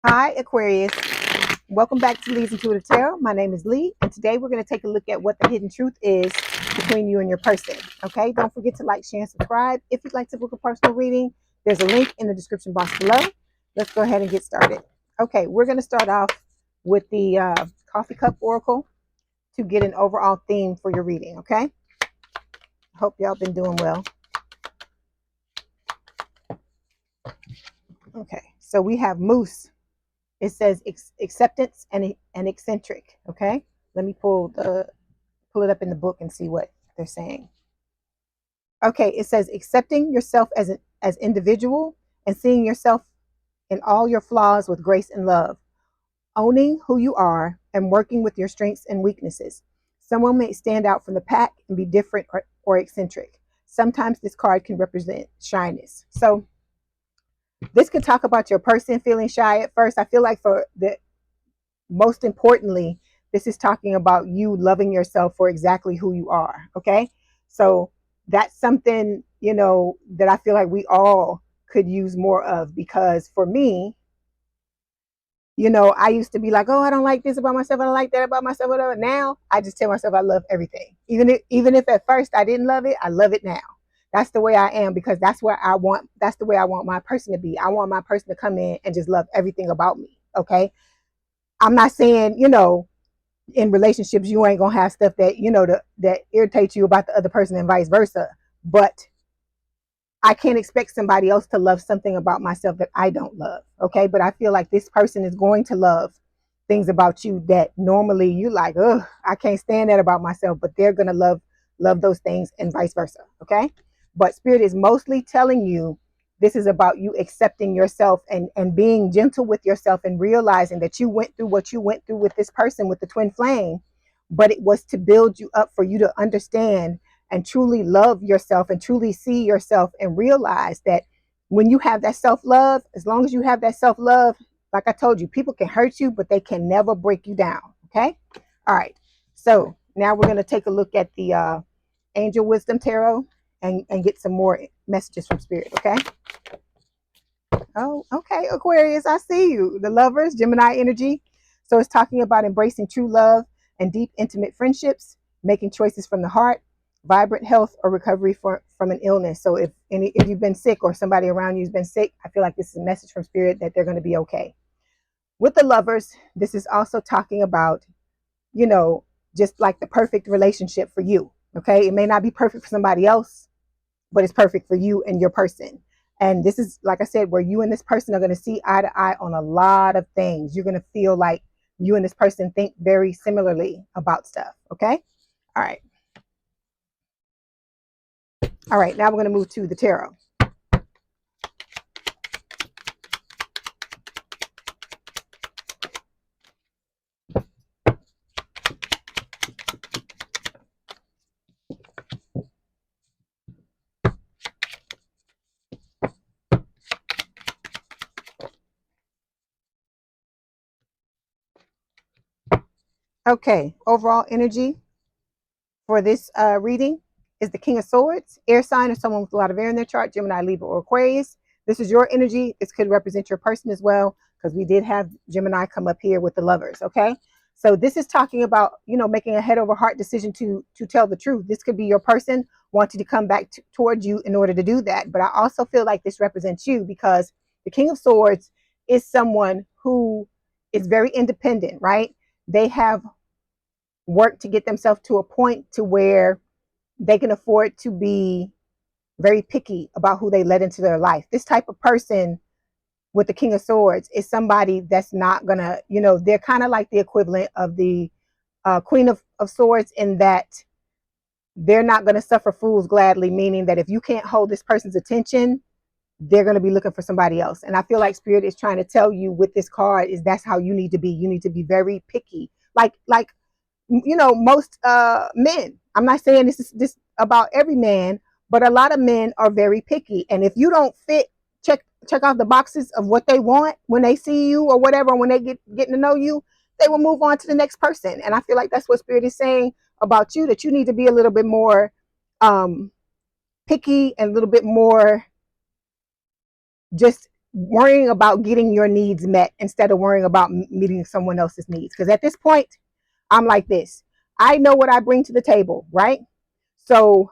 Hi, Aquarius. Welcome back to Leigh's Intuitive Tarot. My name is Leigh, and today we're going to take a look at what the hidden truth is between you and your person. Okay, don't forget to like, share, and subscribe. If you'd like to book a personal reading, there's a link in the description box below. Let's go ahead and get started. Okay, we're going to start off with the coffee cup oracle to get an overall theme for your reading. Okay, hope y'all been doing well. Okay, so we have Moose. It says acceptance and eccentric. Okay, let me pull it up in the book and see what they're saying. Okay, it says accepting yourself as individual and seeing yourself in all your flaws with grace and love, owning who you are and working with your strengths and weaknesses. Someone may stand out from the pack and be different or eccentric. Sometimes this card can represent shyness. So this could talk about your person feeling shy at first. I feel like most importantly, this is talking about you loving yourself for exactly who you are. Okay, so that's something, that I feel like we all could use more of, because for me, I used to be like, oh, I don't like this about myself, I don't like that about myself, whatever. Now I just tell myself I love everything, even if at first I didn't love it. I love it now. That's the way I am, because that's the way I want my person to be. I want my person to come in and just love everything about me. Okay, I'm not saying, in relationships you ain't gonna have stuff that that irritates you about the other person and vice versa, but I can't expect somebody else to love something about myself that I don't love. Okay, but I feel like this person is going to love things about you that normally you like, oh, I can't stand that about myself, but they're gonna love those things, and vice versa. Okay, but spirit is mostly telling you this is about you accepting yourself and being gentle with yourself and realizing that you went through what you went through with this person, with the twin flame, but it was to build you up for you to understand and truly love yourself and truly see yourself and realize that when you have that self-love, as long as you have that self-love, like I told you, people can hurt you, but they can never break you down. Okay, all right, so now we're going to take a look at the angel wisdom tarot and get some more messages from spirit. Okay, oh, okay, Aquarius, I see you. The lovers, Gemini energy. So it's talking about embracing true love and deep intimate friendships, making choices from the heart, vibrant health, or recovery from an illness. So if you've been sick or somebody around you's been sick, I feel like this is a message from spirit that they're going to be okay. With the lovers, this is also talking about, just like the perfect relationship for you. Okay, it may not be perfect for somebody else, but it's perfect for you and your person. And this is, like I said, where you and this person are going to see eye to eye on a lot of things. You're going to feel like you and this person think very similarly about stuff. Okay, all right. All right, now we're going to move to the tarot. Okay, overall energy for this reading is the King of Swords, air sign, or someone with a lot of air in their chart, Gemini, Libra, or Aquarius. This is your energy. This could represent your person as well, because we did have Gemini come up here with the lovers. Okay, so this is talking about, making a head over heart decision to tell the truth. This could be your person wanting to come back towards you in order to do that. But I also feel like this represents you, because the King of Swords is someone who is very independent, right? They have worked to get themselves to a point to where they can afford to be very picky about who they let into their life. This type of person with the King of Swords is somebody that's not gonna, they're kind of like the equivalent of the Queen of Swords, in that they're not going to suffer fools gladly, meaning that if you can't hold this person's attention, they're going to be looking for somebody else. And I feel like spirit is trying to tell you with this card is that's how you need to be. You need to be very picky, like most men. I'm not saying this about every man, but a lot of men are very picky, and if you don't fit, check off the boxes of what they want when they see you or whatever, when they getting to know you, they will move on to the next person. And I feel like that's what spirit is saying about you, that you need to be a little bit more picky and a little bit more just worrying about getting your needs met instead of worrying about meeting someone else's needs. Because at this point, I'm like this. I know what I bring to the table, right? So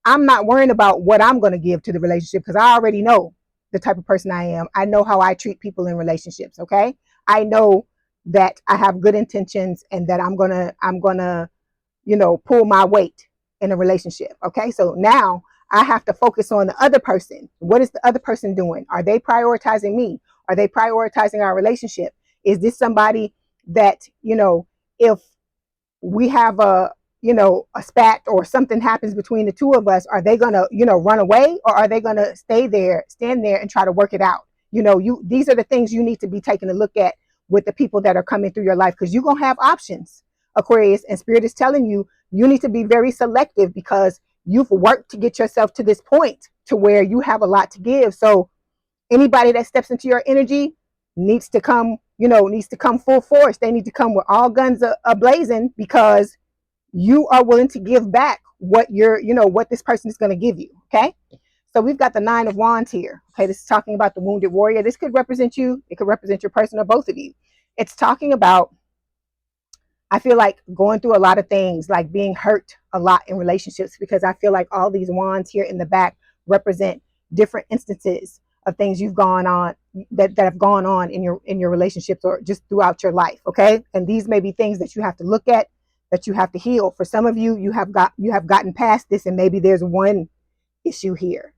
I'm not worrying about what I'm going to give to the relationship because I already know the type of person I am. I know how I treat people in relationships, okay? I know that I have good intentions and that I'm gonna pull my weight in a relationship. Okay. So now I have to focus on the other person. What is the other person doing? Are they prioritizing me? Are they prioritizing our relationship? Is this somebody that, if we have a spat or something happens between the two of us, are they gonna, run away, or are they gonna stand there and try to work it out? These are the things you need to be taking a look at with the people that are coming through your life, because you're gonna have options, Aquarius, and Spirit is telling you you need to be very selective because you've worked to get yourself to this point to where you have a lot to give. So anybody that steps into your energy needs to come, full force. They need to come with all guns a blazing, because you are willing to give back what what this person is going to give you. Okay. So we've got the 9 of Wands here. Okay. This is talking about the wounded warrior. This could represent you. It could represent your person or both of you. It's talking about, I feel like, going through a lot of things, like being hurt a lot in relationships, because I feel like all these wands here in the back represent different instances of things you've gone on that have gone on in your relationships or just throughout your life. Okay. And these may be things that you have to look at, that you have to heal. For some of you, you have gotten past this, and maybe there's one issue here,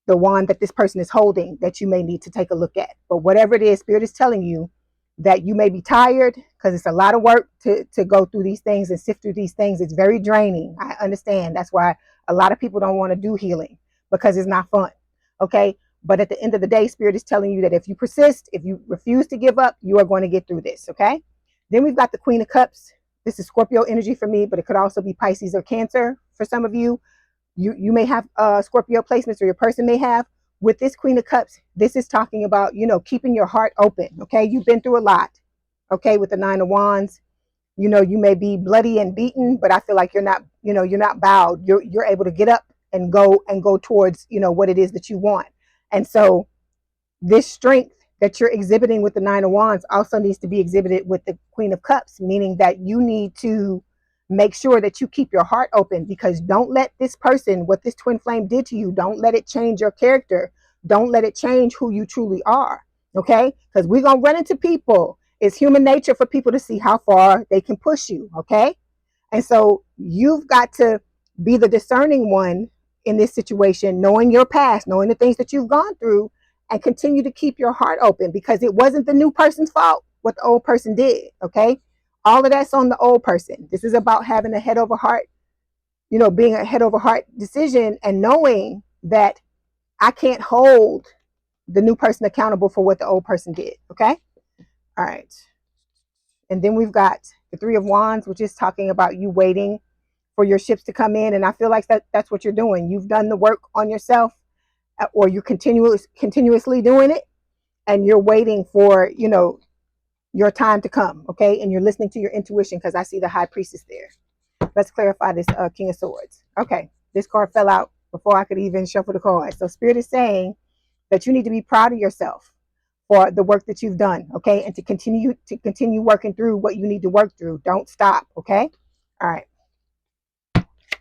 the wand that this person is holding, that you may need to take a look at. But whatever it is, Spirit is telling you that you may be tired, because it's a lot of work to go through these things and sift through these things. It's very draining. I understand. That's why a lot of people don't want to do healing, because it's not fun. Okay. But at the end of the day, Spirit is telling you that if you persist, if you refuse to give up, you are going to get through this. Okay. Then we've got the Queen of Cups. This is Scorpio energy for me, but it could also be Pisces or Cancer for some of you. You may have Scorpio placements, or your person may have. With this Queen of Cups, this is talking about, keeping your heart open. Okay. You've been through a lot. Okay. With the 9 of Wands, you may be bloody and beaten, but I feel like you're not bowed. You're able to get up and go towards, what it is that you want. And so this strength that you're exhibiting with the 9 of Wands also needs to be exhibited with the Queen of Cups, meaning that you need to make sure that you keep your heart open, because don't let this person, what this twin flame did to you, don't let it change your character. Don't let it change who you truly are. Okay. Because we're going to run into people. It's human nature for people to see how far they can push you. Okay. And so you've got to be the discerning one in this situation, knowing your past, knowing the things that you've gone through, and continue to keep your heart open, because it wasn't the new person's fault what the old person did. Okay. All of that's on the old person. This is about having a head over heart, being a head over heart decision, and knowing that I can't hold the new person accountable for what the old person did. Okay. All right. And then we've got the 3 of Wands, which is talking about you waiting for your ships to come in. And I feel like that's what you're doing. You've done the work on yourself, or you're continuously doing it, and you're waiting for, your time to come. Okay. And you're listening to your intuition, because I see the High Priestess there. Let's clarify this King of Swords. Okay. This card fell out before I could even shuffle the cards. So Spirit is saying that you need to be proud of yourself for the work that you've done. Okay. And to continue working through what you need to work through. Don't stop. Okay. All right.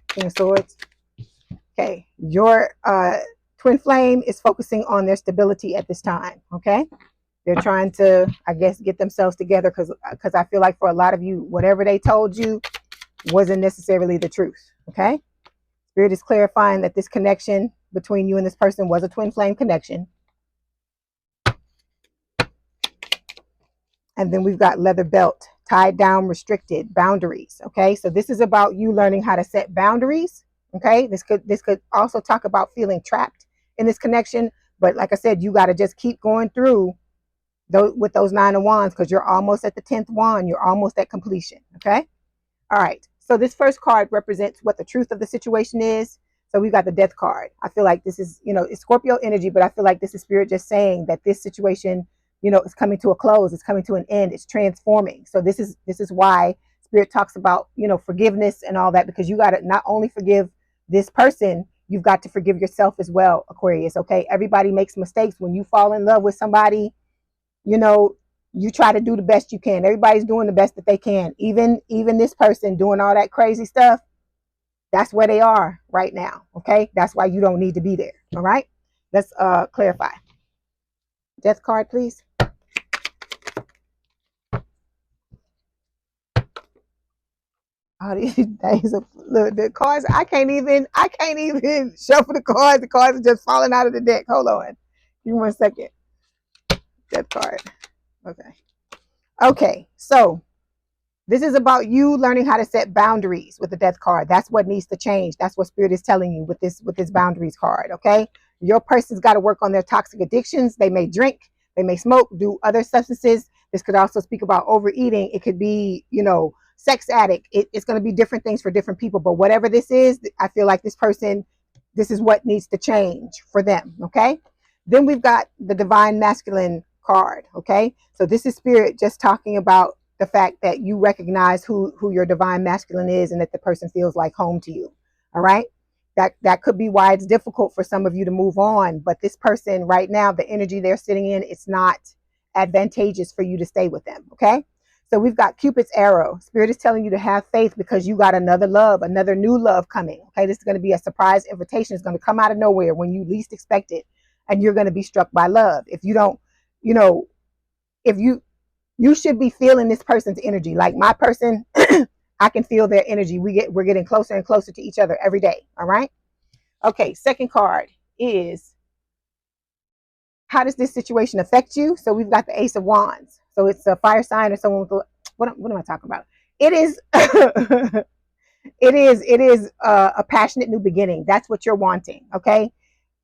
King of Swords. Okay. Your twin flame is focusing on their stability at this time. Okay. They're trying to, I guess, get themselves together, because I feel like for a lot of you, whatever they told you wasn't necessarily the truth. Okay. Spirit is clarifying that this connection between you and this person was a twin flame connection. And then we've got leather belt, tied down, restricted, boundaries. Okay. So this is about you learning how to set boundaries. Okay. This could also talk about feeling trapped in this connection. But like I said, you got to just keep going through with those 9 of Wands, because you're almost at the 10th wand. You're almost at completion. Okay. All right. So this first card represents what the truth of the situation is. So we've got the Death card. I feel like this is, it's Scorpio energy, but I feel like this is Spirit just saying that this situation, is coming to a close. It's coming to an end. It's transforming. So this is why Spirit talks about, forgiveness and all that, because you got to not only forgive this person, you've got to forgive yourself as well, Aquarius. Okay, everybody makes mistakes. When you fall in love with somebody, you know, you try to do the best you can. Everybody's doing the best that they can. Even this person doing all that crazy stuff, that's where they are right now. Okay, that's why you don't need to be there. All right, let's clarify. Death card, please. Oh, these days of the cards. I can't even shuffle the cards. The cards are just falling out of the deck. Hold on. Give me 1 second. Death card. Okay. Okay. So this is about you learning how to set boundaries with the death card. That's what needs to change. That's what Spirit is telling you with this boundaries card. Okay. Your person's got to work on their toxic addictions. They may drink, they may smoke, do other substances. This could also speak about overeating. It could be, sex addict. It's going to be different things for different people. But whatever this is, I feel like this person, this is what needs to change for them. Okay. Then we've got the divine masculine card. Okay. So this is Spirit just talking about the fact that you recognize who your divine masculine is and that the person feels like home to you. All right. That could be why it's difficult for some of you to move on. But this person right now, the energy they're sitting in, it's not advantageous for you to stay with them. Okay. So we've got Cupid's arrow. Spirit is telling you to have faith because you got another love, another new love coming. Okay. This is going to be a surprise invitation. It's going to come out of nowhere when you least expect it. And you're going to be struck by love. If you don't, if you should be feeling this person's energy. Like my person, I can feel their energy. We're getting closer and closer to each other every day. All right. Okay. Second card is, how does this situation affect you? So we've got the Ace of Wands. So it's a fire sign or someone with what am I talking about? It is it is a passionate new beginning. That's what you're wanting. Okay.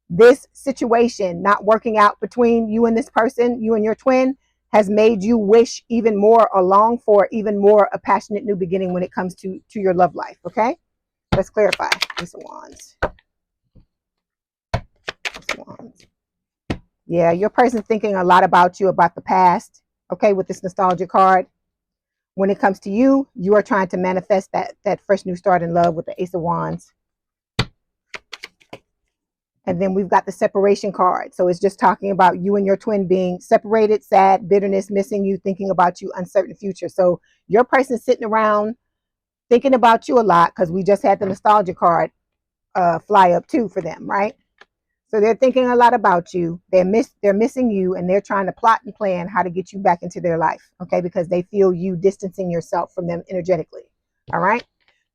This situation not working out between you and this person, you and your twin, has made you wish even more or long for even more a passionate new beginning when it comes to your love life. Okay, let's clarify. Ace of Wands. Ace of Wands. Yeah, your person thinking a lot about you, about the past. Okay, with this nostalgia card. When it comes to you, you are trying to manifest that fresh new start in love with the Ace of Wands. And then we've got the separation card. So it's just talking about you and your twin being separated, sad, bitterness, missing you, thinking about you, uncertain future. So your person's sitting around thinking about you a lot because we just had the nostalgia card fly up too for them, right? So they're thinking a lot about you. They're missing you, and they're trying to plot and plan how to get you back into their life, okay? Because they feel you distancing yourself from them energetically, all right?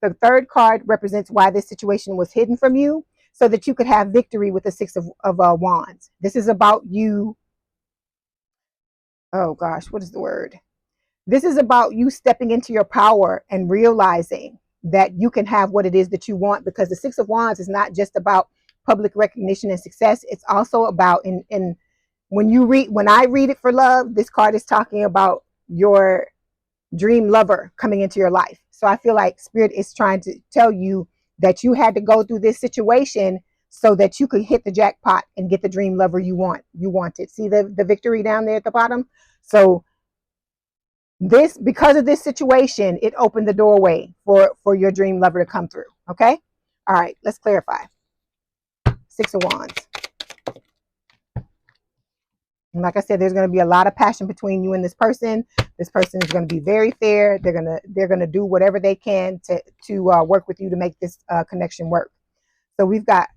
The third card represents why this situation was hidden from you, so that you could have victory with the Six of Wands. This is about you. Oh gosh, what is the word? This is about you stepping into your power and realizing that you can have what it is that you want, because the Six of Wands is not just about public recognition and success. It's also about when I read it for love, this card is talking about your dream lover coming into your life. So I feel like Spirit is trying to tell you that you had to go through this situation so that you could hit the jackpot and get the dream lover you wanted. See the victory down there at the bottom? So because of this situation, it opened the doorway for your dream lover to come through. Okay. All right, let's clarify. Six of Wands. And like I said, there's going to be a lot of passion between you and this person. This person is going to be very fair. They're going to do whatever they can to work with you to make this connection work. So we've got,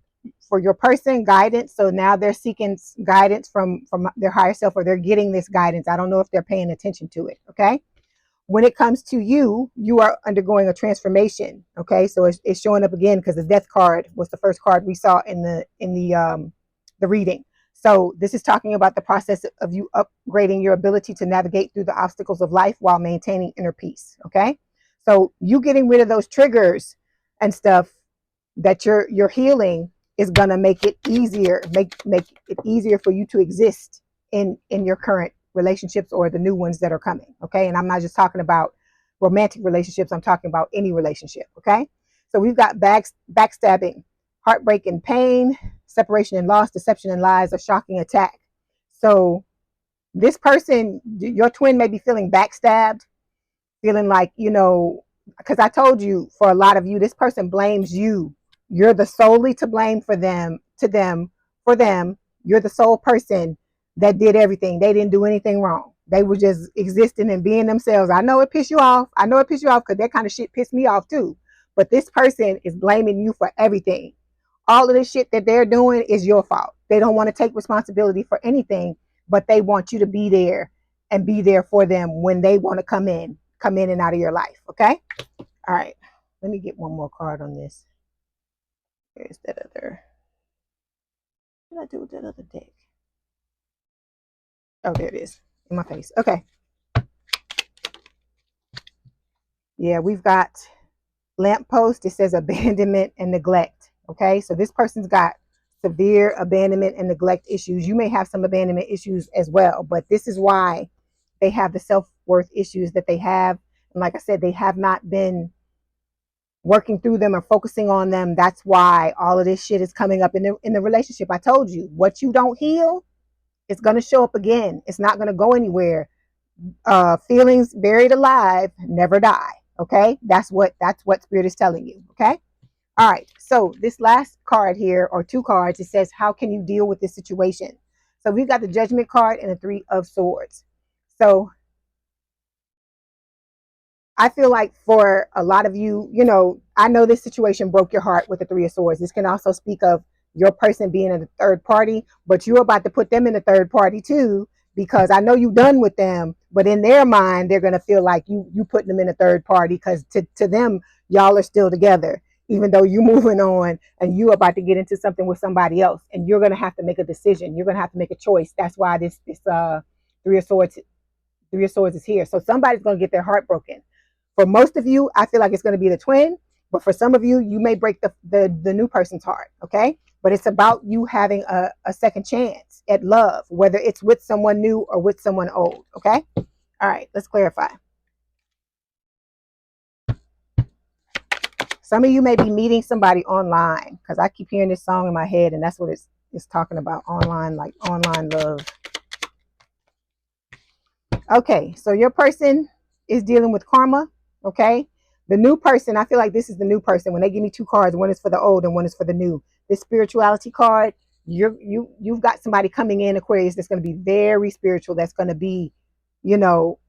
for your person, guidance. So now they're seeking guidance from their higher self, or they're getting this guidance. I don't know if they're paying attention to it. Okay. When it comes to you, you are undergoing a transformation. Okay. So it's showing up again because the death card was the first card we saw in the reading. So this is talking about the process of you upgrading your ability to navigate through the obstacles of life while maintaining inner peace. Okay. So you getting rid of those triggers and stuff that you're healing is going to make it easier, make it easier for you to exist in your current relationships or the new ones that are coming. Okay. And I'm not just talking about romantic relationships. I'm talking about any relationship. Okay. So we've got backstabbing, heartbreak and pain, separation and loss, deception and lies, a shocking attack. So this person, your twin, may be feeling backstabbed, feeling like, because I told you, for a lot of you, this person blames you you're the solely to blame for them, for them. You're the sole person that did everything. They didn't do anything wrong. They were just existing and being themselves. I know it pissed you off. I know it pissed you off because that kind of shit pissed me off too. But this person is blaming you for everything. All of this shit that they're doing is your fault. They don't want to take responsibility for anything, but they want you to be there and be there for them when they want to come in and out of your life. Okay? All right. Let me get one more card on this. Where's that other? What did I do with that other deck? Oh, there it is. In my face. Okay. Yeah, we've got lamppost. It says abandonment and neglect. Okay, so this person's got severe abandonment and neglect issues. You may have some abandonment issues as well, but this is why they have the self-worth issues that they have. And like I said, they have not been working through them or focusing on them. That's why all of this shit is coming up in the relationship. I told you, what you don't heal, it's going to show up again. It's not going to go anywhere. Feelings buried alive never die. Okay, that's what Spirit is telling you. Okay. All right, so this last card here, or two cards, it says, how can you deal with this situation? So we've got the Judgment card and the Three of Swords. So I feel like for a lot of you, you know, I know this situation broke your heart with the Three of Swords. This can also speak of your person being in a third party, but you're about to put them in a third party too, because I know you're done with them, but in their mind, they're going to feel like you putting them in a third party, because to them, y'all are still together, even though you're moving on and you're about to get into something with somebody else, and you're going to have to make a decision. You're going to have to make a choice. That's why this Three of Swords is here. So somebody's going to get their heart broken. For most of you, I feel like it's going to be the twin, but for some of you, you may break the new person's heart. Okay, but it's about you having a second chance at love, whether it's with someone new or with someone old. Okay, all right, let's clarify. Some of you may be meeting somebody online, because I keep hearing this song in my head, and that's what it's talking about, online, like online love. Okay, so your person is dealing with karma. Okay, the new person, I feel like this is the new person. When they give me two cards, one is for the old and one is for the new. This spirituality card, you've got somebody coming in, Aquarius, that's going to be very spiritual. That's going to be, you know,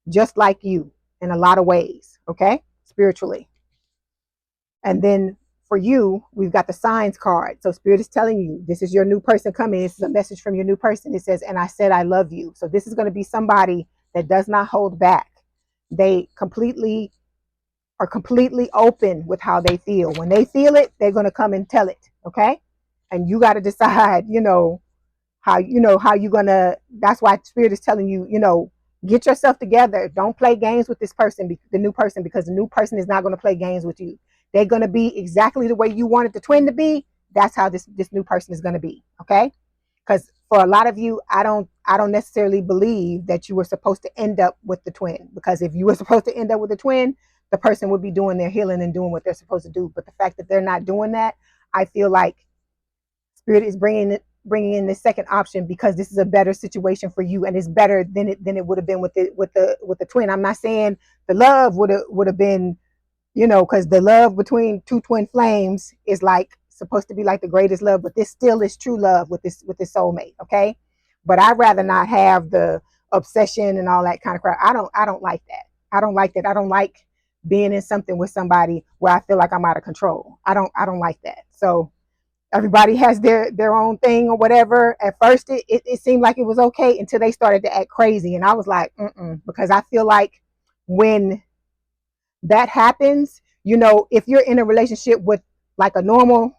just like you in a lot of ways. Okay, spiritually. And then for you, we've got the signs card. So Spirit is telling you, this is your new person coming. This is a message from your new person. It says, and I said, I love you. So this is going to be somebody that does not hold back. They are completely open with how they feel. When they feel it, they're going to come and tell it. Okay. And you got to decide, how you're going to, that's why Spirit is telling you, get yourself together. Don't play games with this person, the new person, because the new person is not going to play games with you. They're going to be exactly the way you wanted the twin to be. That's how this new person is going to be. Okay. Because for a lot of you, I don't necessarily believe that you were supposed to end up with the twin, because if you were supposed to end up with the twin, the person would be doing their healing and doing what they're supposed to do. But the fact that they're not doing that, I feel like Spirit is bringing in the second option, because this is a better situation for you, and it's better than it would have been with the twin. I'm not saying the love would have been, because the love between two twin flames is like supposed to be like the greatest love, but this still is true love with this soulmate. Okay, but I'd rather not have the obsession and all that kind of crap. I don't like that. I don't like that. I don't like being in something with somebody where I feel like I'm out of control. I don't like that. So everybody has their own thing or whatever. At first it seemed like it was okay until they started to act crazy, and I was like, because I feel like when that happens, if you're in a relationship with like a normal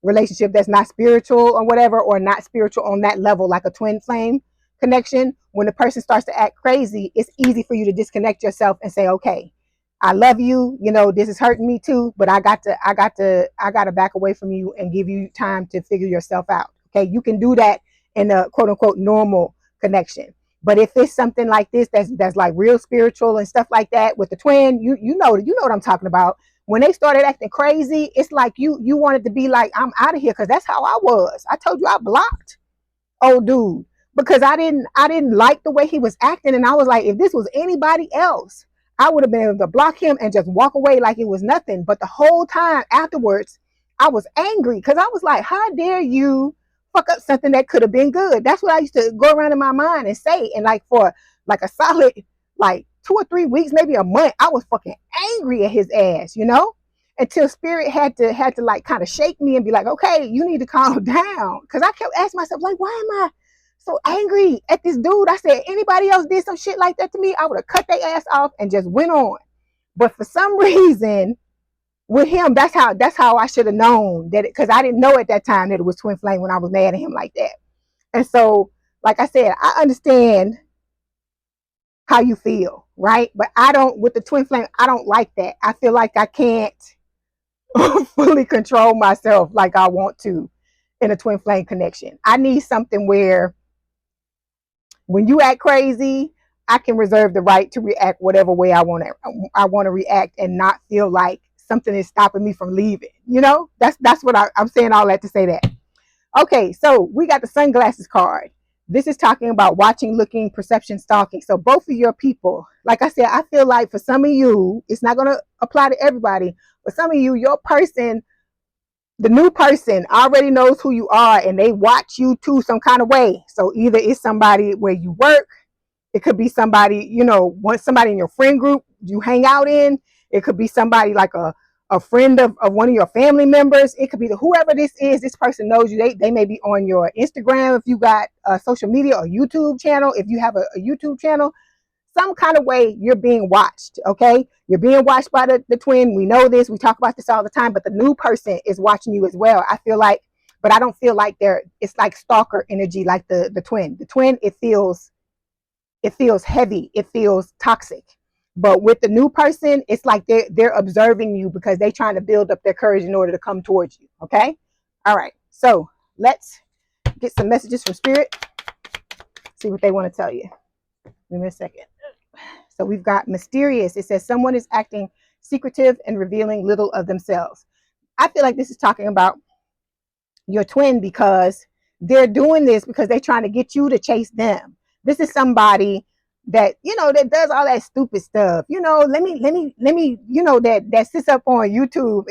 relationship that's not spiritual or whatever, or not spiritual on that level, like a twin flame connection, when the person starts to act crazy, it's easy for you to disconnect yourself and say, okay, I love you, this is hurting me too, but I got to back away from you and give you time to figure yourself out. Okay, you can do that in a quote unquote normal connection. But if it's something like this that's like real spiritual and stuff like that with the twin, you know what I'm talking about. When they started acting crazy, it's like you wanted to be like, I'm out of here, because that's how I was. I told you I blocked old dude because I didn't like the way he was acting, and I was like, if this was anybody else, I would have been able to block him and just walk away like it was nothing. But the whole time afterwards, I was angry because I was like, how dare you fuck up something that could have been good? That's what I used to go around in my mind and say. And like for like a solid like 2 or 3 weeks, maybe a month, I was fucking angry at his ass, you know? Until spirit had to like kind of shake me and be like, okay, you need to calm down. Cause I kept asking myself, like, why am I so angry at this dude? I said, anybody else did some shit like that to me, I would have cut their ass off and just went on. But for some reason, with him, that's how I should have known that, because I didn't know at that time that it was twin flame when I was mad at him like that. And so, like I said, I understand how you feel, right? But I don't, with the twin flame, I don't like that. I feel like I can't fully control myself like I want to in a twin flame connection. I need something where when you act crazy, I can reserve the right to react whatever way I want to react and not feel like something is stopping me from leaving. You know, that's what I'm saying all that to say that. Okay, so we got the sunglasses card. This is talking about watching, looking, perception, stalking. So both of your people, like I said, I feel like for some of you, it's not going to apply to everybody. But some of you, your person, the new person already knows who you are and they watch you too some kind of way. So either it's somebody where you work, it could be somebody, somebody in your friend group you hang out in. It could be somebody like a friend of one of your family members. It could be whoever this is. This person knows you. They may be on your Instagram if you got a social media or YouTube channel. If you have a YouTube channel, some kind of way you're being watched. Okay, you're being watched by the twin. We know this. We talk about this all the time. But the new person is watching you as well. I feel like, but I don't feel like it's like stalker energy like the twin. The twin, it feels heavy, it feels toxic. But with the new person, it's like they're observing you because they're trying to build up their courage in order to come towards you. Okay, all right, so let's get some messages from spirit, see what they want to tell you. Give me a second. So we've got mysterious. It says someone is acting secretive and revealing little of themselves. I feel like this is talking about your twin because they're doing this because they're trying to get you to chase them. This is somebody that, that does all that stupid stuff. Let me, that sits up on YouTube.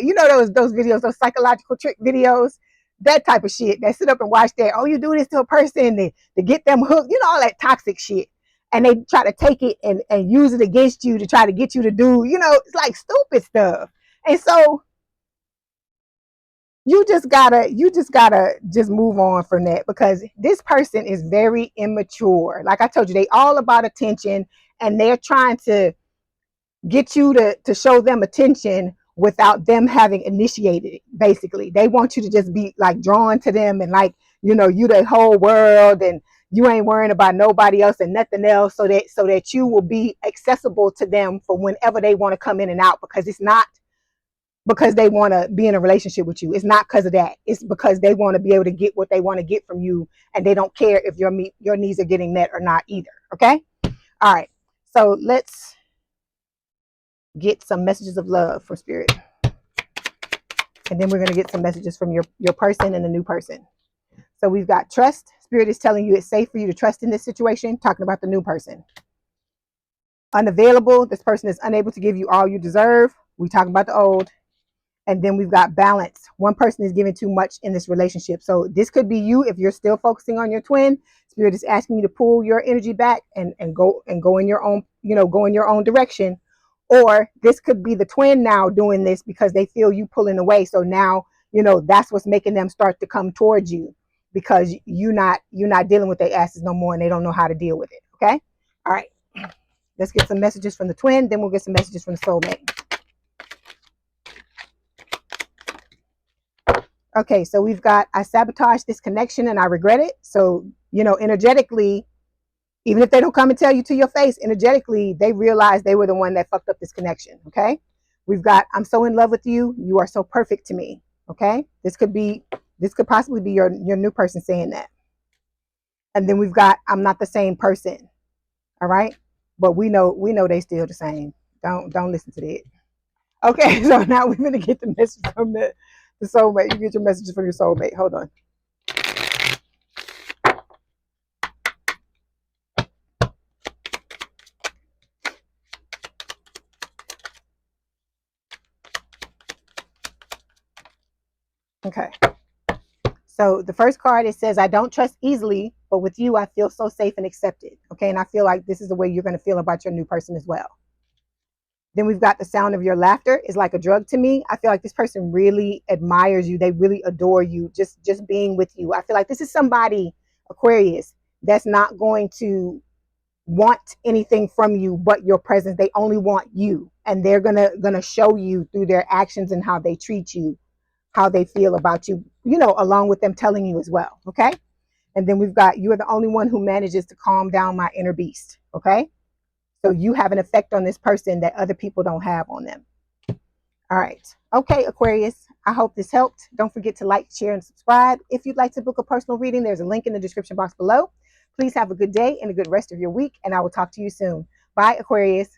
Those videos, those psychological trick videos, that type of shit. That sit up and watch that. Oh, you do this to a person to get them hooked. All that toxic shit. And they try to take it and use it against you to try to get you to do, it's like stupid stuff. And so you just gotta just move on from that, because this person is very immature. Like I told you, they all about attention, and they're trying to get you to show them attention without them having initiated it. Basically, they want you to just be like drawn to them, and like, you the whole world, and you ain't worrying about nobody else and nothing else, so that you will be accessible to them for whenever they want to come in and out, because it's not because they want to be in a relationship with you. It's not because of that. It's because they want to be able to get what they want to get from you, and they don't care if your needs are getting met or not either. Okay? All right. So let's get some messages of love for spirit. And then we're going to get some messages from your person and the new person. So we've got trust. Spirit is telling you it's safe for you to trust in this situation, talking about the new person. Unavailable. This person is unable to give you all you deserve. We talking about the old. And then we've got balance. One person is giving too much in this relationship. So this could be you if you're still focusing on your twin. Spirit is asking you to pull your energy back and go in your own, go in your own direction. Or this could be the twin now doing this because they feel you pulling away. So now, that's what's making them start to come towards you, because you're not dealing with their asses no more, and they don't know how to deal with it. Okay. All right. Let's get some messages from the twin. Then we'll get some messages from the soulmate. Okay, so we've got, I sabotaged this connection and I regret it. So, energetically, even if they don't come and tell you to your face, energetically, they realize they were the one that fucked up this connection. Okay. We've got, I'm so in love with you. You are so perfect to me. Okay. This could possibly be your new person saying that. And then we've got, I'm not the same person. All right. But we know they still the same. Don't listen to that. Okay. So now we're going to get the message from the soulmate. You get your messages from your soulmate. Hold on. Okay. So the first card, it says, I don't trust easily, but with you, I feel so safe and accepted. Okay. And I feel like this is the way you're going to feel about your new person as well. Then we've got the sound of your laughter is like a drug to me. I feel like this person really admires you. They really adore you, just being with you. I feel like this is somebody, Aquarius, that's not going to want anything from you but your presence. They only want you, and they're gonna show you through their actions and how they treat you, how they feel about you, along with them telling you as well. Okay. And then we've got, you are the only one who manages to calm down my inner beast. Okay. So you have an effect on this person that other people don't have on them. All right. Okay, Aquarius, I hope this helped. Don't forget to like, share, and subscribe. If you'd like to book a personal reading, there's a link in the description box below. Please have a good day and a good rest of your week, and I will talk to you soon. Bye, Aquarius.